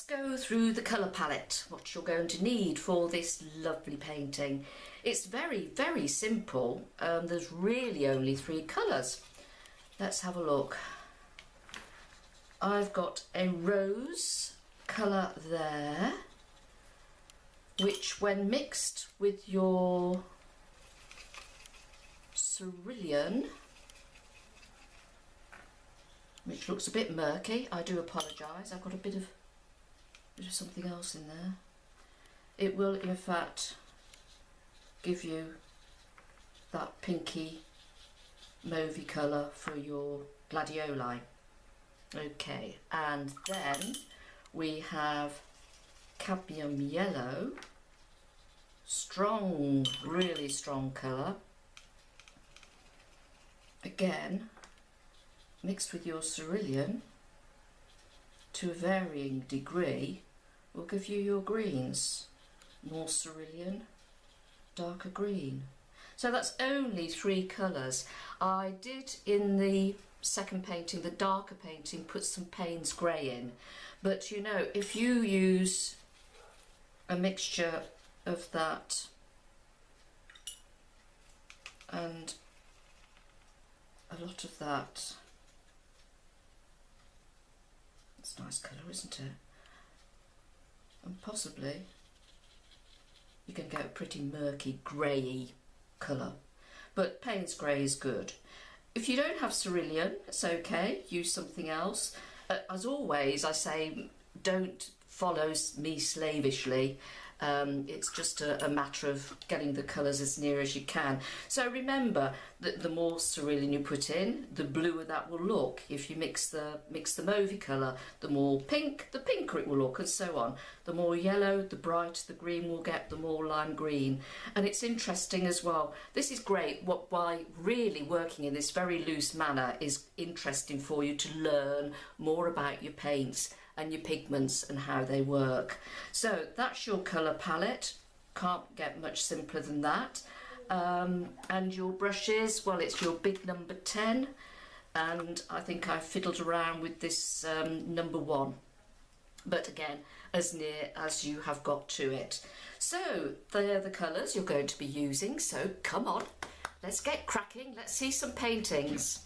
let's go through the colour palette, what you're going to need for this lovely painting. It's very, very simple. There's really only 3 colours. Let's have a look. I've got a rose colour there, which when mixed with your cerulean, which looks a bit murky, I do apologise, I've got a bit of something else in there. It will in fact give you that pinky mauvey colour for your gladioli. Okay, and then we have cadmium yellow, strong, really strong colour. Again, mixed with your cerulean to a varying degree will give you your greens. More cerulean, darker green. So that's only 3 colours. I did in the second painting, the darker painting, put some Payne's grey in, but you know, if you use a mixture of that and a lot of that, it's a nice colour, isn't it? And possibly you can get a pretty murky grey colour, but Payne's grey is good. If you don't have cerulean, it's okay, use something else. As always, I say don't follow me slavishly. It's just a matter of getting the colours as near as you can. So remember that the more cerulean you put in, the bluer that will look. If you mix the mauvey colour, the more pink, the pinker it will look, and so on. The more yellow, the brighter the green will get, the more lime green. And it's interesting as well. This is great. Why really working in this very loose manner is interesting for you to learn more about your paints and your pigments and how they work. So that's your colour palette. Can't get much simpler than that. And your brushes, well, it's your big number 10, and I think I fiddled around with this number 1, but again, as near as you have got to it. So they're the colours you're going to be using, so come on, let's get cracking, let's see some paintings.